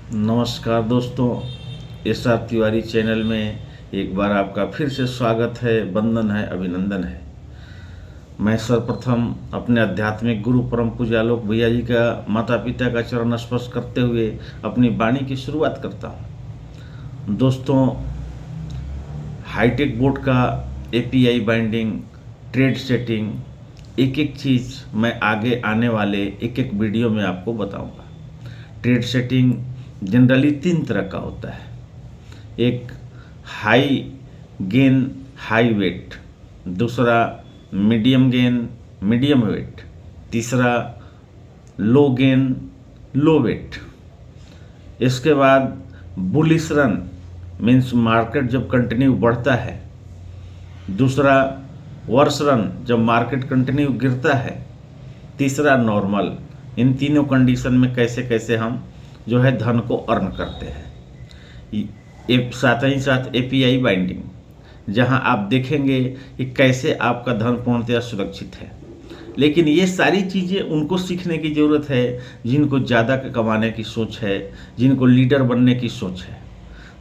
नमस्कार दोस्तों, S R Tiwari channel में एक बार आपका फिर से स्वागत है, वंदन है, अभिनंदन है। मैं सर्वप्रथम अपने आध्यात्मिक गुरु परम पूज्य आलोक भैया जी का माता पिता का चरण स्पर्श करते हुए अपनी वाणी की शुरुआत करता हूँ। दोस्तों, हाईटेक बोर्ड का एपीआई बाइंडिंग, ट्रेड सेटिंग, एक एक चीज़ मैं आगे आने वाले एक एक वीडियो में आपको बताऊंगा। ट्रेड सेटिंग जनरली 3 तरह का होता है। एक हाई गेन हाई वेट, दूसरा मीडियम गेन मीडियम वेट, तीसरा लो गेन लो वेट। इसके बाद बुलिश रन मीन्स मार्केट जब कंटिन्यू बढ़ता है, दूसरा वर्स रन जब मार्केट कंटिन्यू गिरता है, तीसरा नॉर्मल। इन तीनों कंडीशन में कैसे कैसे हम जो है धन को अर्न करते हैं। साथ ही साथ एपीआई बाइंडिंग, जहां आप देखेंगे कि कैसे आपका धन पूर्णतया सुरक्षित है। लेकिन ये सारी चीज़ें उनको सीखने की ज़रूरत है जिनको ज़्यादा कमाने की सोच है, जिनको लीडर बनने की सोच है,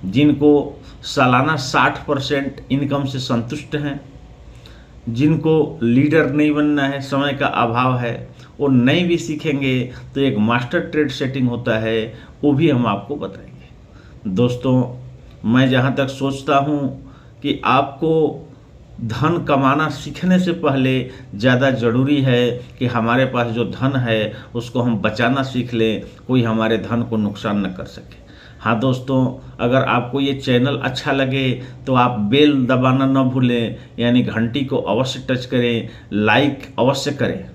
जिनको सालाना 60% इनकम से संतुष्ट हैं, जिनको लीडर नहीं बनना है, समय का अभाव है, वो नहीं भी सीखेंगे तो एक मास्टर ट्रेड सेटिंग होता है, वो भी हम आपको बताएंगे। दोस्तों, मैं जहाँ तक सोचता हूँ कि आपको धन कमाना सीखने से पहले ज़्यादा ज़रूरी है कि हमारे पास जो धन है उसको हम बचाना सीख लें, कोई हमारे धन को नुकसान न कर सके। हाँ दोस्तों, अगर आपको ये चैनल अच्छा लगे तो आप बेल दबाना न भूलें, यानी घंटी को अवश्य टच करें, लाइक अवश्य करें,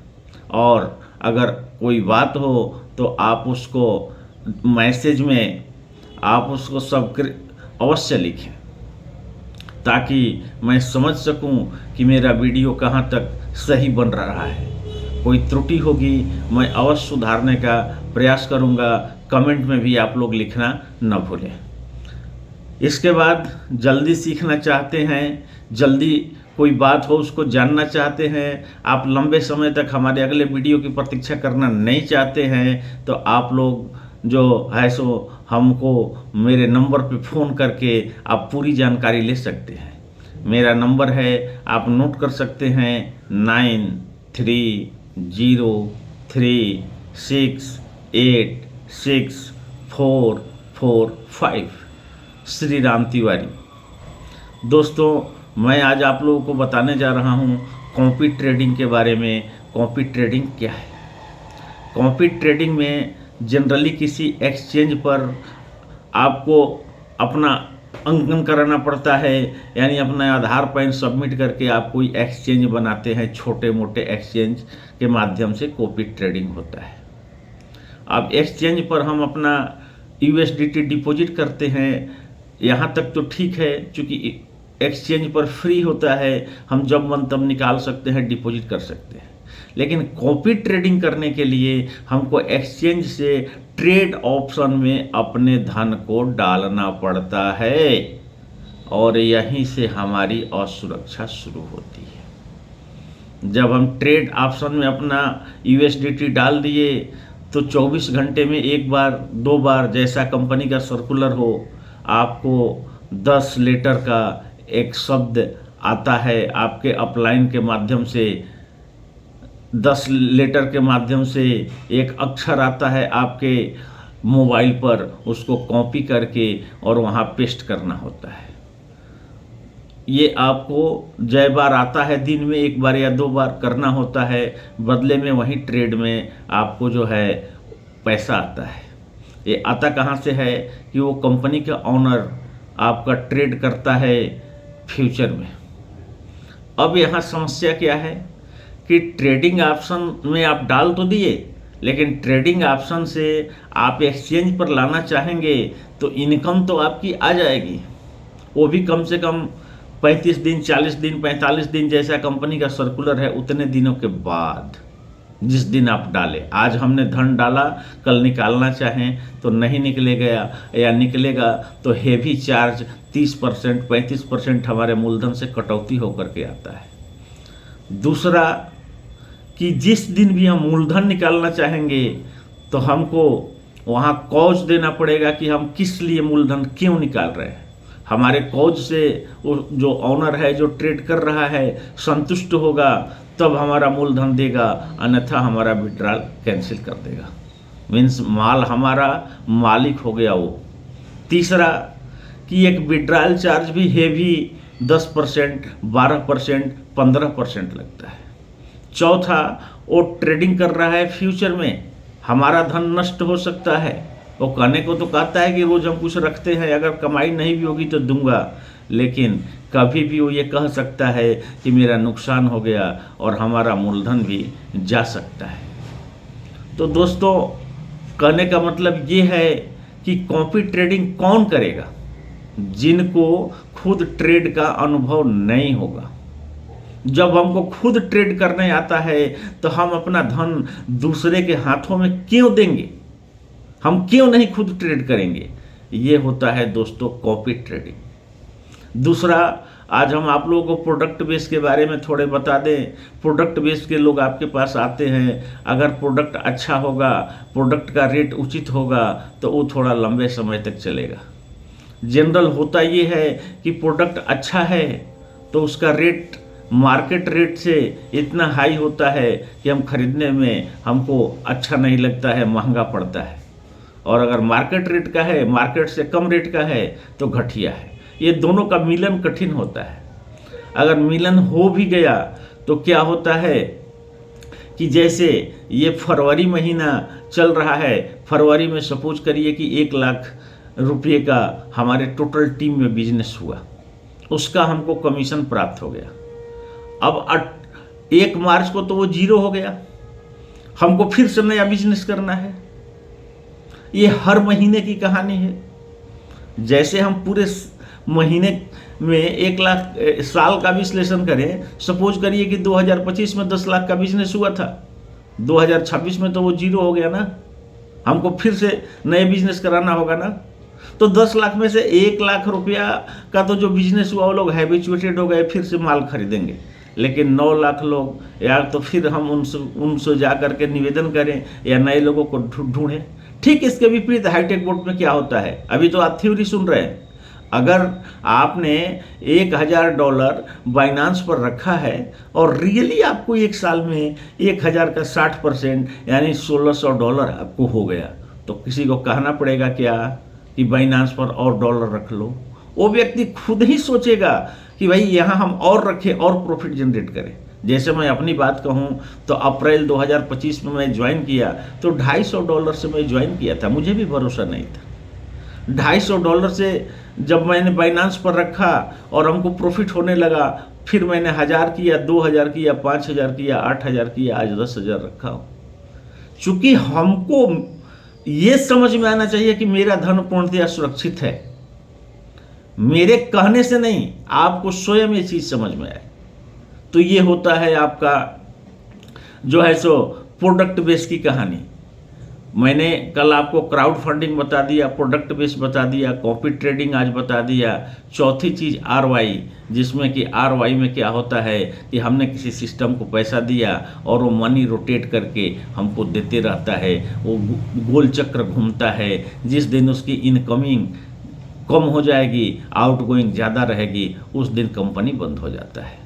और अगर कोई बात हो तो आप उसको मैसेज में आप उसको सब्सक्राइब अवश्य लिखें, ताकि मैं समझ सकूं कि मेरा वीडियो कहां तक सही बन रहा है। कोई त्रुटि होगी मैं अवश्य सुधारने का प्रयास करूंगा। कमेंट में भी आप लोग लिखना न भूलें। इसके बाद जल्दी सीखना चाहते हैं, जल्दी कोई बात हो उसको जानना चाहते हैं, आप लंबे समय तक हमारे अगले वीडियो की प्रतीक्षा करना नहीं चाहते हैं, तो आप लोग जो है सो हमको मेरे नंबर पे फ़ोन करके आप पूरी जानकारी ले सकते हैं। मेरा नंबर है, आप नोट कर सकते हैं, 9303686445, श्री राम तिवारी। दोस्तों, मैं आज आप लोगों को बताने जा रहा हूं कॉपी ट्रेडिंग के बारे में। कॉपी ट्रेडिंग क्या है? कॉपी ट्रेडिंग में जनरली किसी एक्सचेंज पर आपको अपना अंकन कराना पड़ता है, यानी अपना आधार पैन सबमिट करके आप कोई एक्सचेंज बनाते हैं। छोटे मोटे एक्सचेंज के माध्यम से कॉपी ट्रेडिंग होता है। अब एक्सचेंज पर हम अपना यूएसडीटी डिपॉजिट करते हैं, यहाँ तक तो ठीक है, क्योंकि एक्सचेंज पर फ्री होता है, हम जब मन तब निकाल सकते हैं, डिपॉजिट कर सकते हैं। लेकिन कॉपी ट्रेडिंग करने के लिए हमको एक्सचेंज से ट्रेड ऑप्शन में अपने धन को डालना पड़ता है, और यहीं से हमारी असुरक्षा शुरू होती है। जब हम ट्रेड ऑप्शन में अपना यूएसडीटी डाल दिए तो 24 घंटे में एक बार 2 बार, जैसा कंपनी का सर्कुलर हो, आपको 10 लेटर का एक शब्द आता है, आपके अपलाइन के माध्यम से 10 लेटर के माध्यम से एक अक्षर आता है आपके मोबाइल पर, उसको कॉपी करके और वहाँ पेस्ट करना होता है। ये आपको जय बार आता है, दिन में 1 बार या 2 बार करना होता है, बदले में वहीं ट्रेड में आपको जो है पैसा आता है। ये आता कहाँ से है कि वो कंपनी का ऑनर आपका ट्रेड करता है फ्यूचर में। अब यहाँ समस्या क्या है कि ट्रेडिंग ऑप्शन में आप डाल तो दिए, लेकिन ट्रेडिंग ऑप्शन से आप एक्सचेंज पर लाना चाहेंगे तो इनकम तो आपकी आ जाएगी, वो भी कम से कम 35 दिन, 40 दिन, 45 दिन, जैसा कंपनी का सर्कुलर है, उतने दिनों के बाद, जिस दिन आप डालें। आज हमने धन डाला, कल निकालना चाहें तो नहीं निकलेगा, या निकलेगा तो हेवी चार्ज 30%, 35% हमारे मूलधन से कटौती होकर के आता है। दूसरा कि जिस दिन भी हम मूलधन निकालना चाहेंगे तो हमको वहाँ कॉज देना पड़ेगा कि हम किस लिए मूलधन क्यों निकाल रहे हैं। हमारे कॉज से वो जो ऑनर है, जो ट्रेड कर रहा है, संतुष्ट होगा तब हमारा मूलधन देगा, अन्यथा हमारा विड्रॉल कैंसिल कर देगा। मीन्स माल हमारा मालिक हो गया वो। तीसरा कि एक विड्रॉल चार्ज भी हेवी 10%, 12%, 15% लगता है। चौथा, वो ट्रेडिंग कर रहा है फ्यूचर में, हमारा धन नष्ट हो सकता है। वो कहने को तो कहता है कि रोज हम कुछ रखते हैं, अगर कमाई नहीं भी होगी तो दूंगा, लेकिन कभी भी वो ये कह सकता है कि मेरा नुकसान हो गया और हमारा मूलधन भी जा सकता है। तो दोस्तों, कहने का मतलब ये है कि कॉपी ट्रेडिंग कौन करेगा? जिनको खुद ट्रेड का अनुभव नहीं होगा। जब हमको खुद ट्रेड करने आता है तो हम अपना धन दूसरे के हाथों में क्यों देंगे? हम क्यों नहीं खुद ट्रेड करेंगे? ये होता है दोस्तों कॉपी ट्रेडिंग। दूसरा, आज हम आप लोगों को प्रोडक्ट बेस के बारे में थोड़े बता दें। प्रोडक्ट बेस के लोग आपके पास आते हैं, अगर प्रोडक्ट अच्छा होगा, प्रोडक्ट का रेट उचित होगा तो वो थोड़ा लंबे समय तक चलेगा। जनरल होता ये है कि प्रोडक्ट अच्छा है तो उसका रेट मार्केट रेट से इतना हाई होता है कि हम खरीदने में हमको अच्छा नहीं लगता है, महंगा पड़ता है। और अगर मार्केट रेट का है, मार्केट से कम रेट का है तो घटिया है। ये दोनों का मिलन कठिन होता है। अगर मिलन हो भी गया तो क्या होता है कि जैसे ये फरवरी महीना चल रहा है, फरवरी में सपोज करिए कि 1 लाख रुपये का हमारे टोटल टीम में बिजनेस हुआ, उसका हमको कमीशन प्राप्त हो गया। अब 1 मार्च को तो वो 0 हो गया, हमको फिर से नया बिजनेस करना है। ये हर महीने की कहानी है। जैसे हम पूरे महीने में 1 लाख साल का विश्लेषण करें, सपोज करिए कि 2025 में 10 लाख का बिजनेस हुआ था, 2026 में तो वो 0 हो गया ना, हमको फिर से नए बिजनेस कराना होगा ना। तो 10 लाख में से 1 लाख रुपया का तो जो बिजनेस हुआ वो लोग हैबिचुएटेड हो गए, फिर से माल खरीदेंगे। लेकिन 9 लाख लोग, या तो फिर हम उनसे जा करके निवेदन करें या नए लोगों को ढूंढें। ठीक इसके विपरीत हाईटेक बोर्ड में क्या होता है, अभी तो आप थ्योरी सुन रहे हैं। अगर आपने $1000 बाइनांस पर रखा है और रियली आपको 1 साल में 1000 का 60% यानी $1600 आपको हो गया, तो किसी को कहना पड़ेगा क्या कि बाइनांस पर और डॉलर रख लो? वो व्यक्ति खुद ही सोचेगा कि भाई यहाँ हम और रखें और प्रॉफिट जनरेट करें। जैसे मैं अपनी बात कहूँ तो अप्रैल 2025 में मैं ज्वाइन किया तो $250 से मैं ज्वाइन किया था, मुझे भी भरोसा नहीं था। $250 से जब मैंने बाइनांस पर रखा और हमको प्रॉफिट होने लगा, फिर मैंने 1000 किया, 2000 किया, 5000 किया, 8000 किया, आज 10,000 रखा हूँ। चूंकि हमको ये समझ में आना चाहिए कि मेरा धन पूर्णतया सुरक्षित है, मेरे कहने से नहीं, आपको स्वयं ये चीज समझ में आए। तो ये होता है आपका जो है सो प्रोडक्ट बेस की कहानी। मैंने कल आपको क्राउड फंडिंग बता दिया, प्रोडक्ट बेस बता दिया, कॉपी ट्रेडिंग आज बता दिया। चौथी चीज़ ROI, जिसमें कि ROI में क्या होता है कि हमने किसी सिस्टम को पैसा दिया और वो मनी रोटेट करके हमको देते रहता है, वो गोल चक्र घूमता है। जिस दिन उसकी इनकमिंग कम हो जाएगी, आउटगोइंग ज़्यादा रहेगी, उस दिन कंपनी बंद हो जाता है।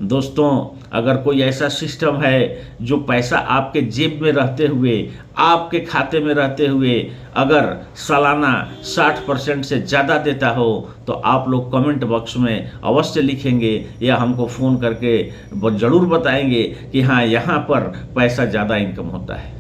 दोस्तों, अगर कोई ऐसा सिस्टम है जो पैसा आपके जेब में रहते हुए, आपके खाते में रहते हुए अगर सालाना 60% से ज़्यादा देता हो, तो आप लोग कमेंट बॉक्स में अवश्य लिखेंगे या हमको फ़ोन करके ज़रूर बताएंगे कि हाँ, यहाँ पर पैसा ज़्यादा इनकम होता है।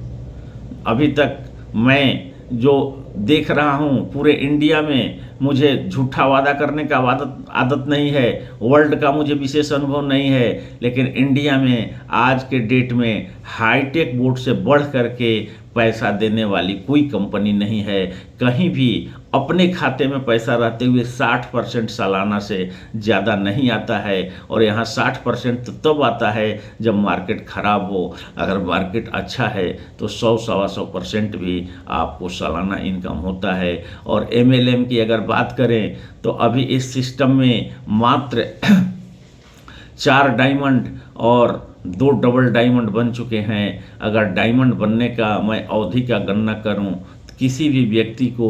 अभी तक मैं जो देख रहा हूँ पूरे इंडिया में, मुझे झूठा वादा करने का आदत नहीं है, वर्ल्ड का मुझे विशेष अनुभव नहीं है, लेकिन इंडिया में आज के डेट में हाईटेक बोर्ड से बढ़ करके पैसा देने वाली कोई कंपनी नहीं है। कहीं भी अपने खाते में पैसा रहते हुए 60% सालाना से ज़्यादा नहीं आता है। और यहाँ 60% तो तब आता है जब मार्केट ख़राब हो। अगर मार्केट अच्छा है तो 100-125% भी आपको सालाना इनकम होता है। और MLM की अगर बात करें तो अभी इस सिस्टम में मात्र 4 डायमंड और 2 डबल डायमंड बन चुके हैं। अगर डायमंड बनने का मैं अवधि का गणना करूं किसी भी व्यक्ति को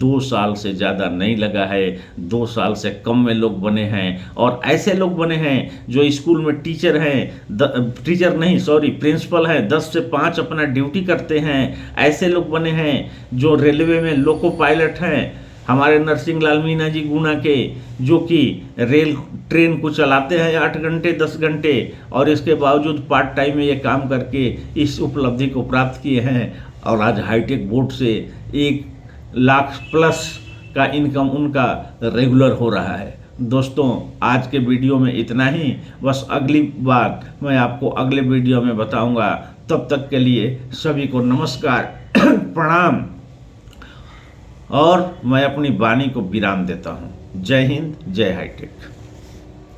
2 साल से ज़्यादा नहीं लगा है, 2 साल से कम में लोग बने हैं। और ऐसे लोग बने हैं जो स्कूल में टीचर हैं, प्रिंसिपल हैं, 10 से 5 अपना ड्यूटी करते हैं। ऐसे लोग बने हैं जो रेलवे में लोको पायलट हैं, हमारे नरसिंह लाल मीणा जी गुना के, जो कि रेल ट्रेन को चलाते हैं 8 घंटे 10 घंटे, और इसके बावजूद पार्ट टाइम में ये काम करके इस उपलब्धि को प्राप्त किए हैं। और आज हाईटेक बोर्ड से 1 लाख प्लस का इनकम उनका रेगुलर हो रहा है। दोस्तों, आज के वीडियो में इतना ही। बस अगली बार मैं आपको अगले वीडियो में बताऊंगा। तब तक के लिए सभी को नमस्कार प्रणाम, और मैं अपनी वाणी को विराम देता हूँ। जय हिंद, जय हाईटेक।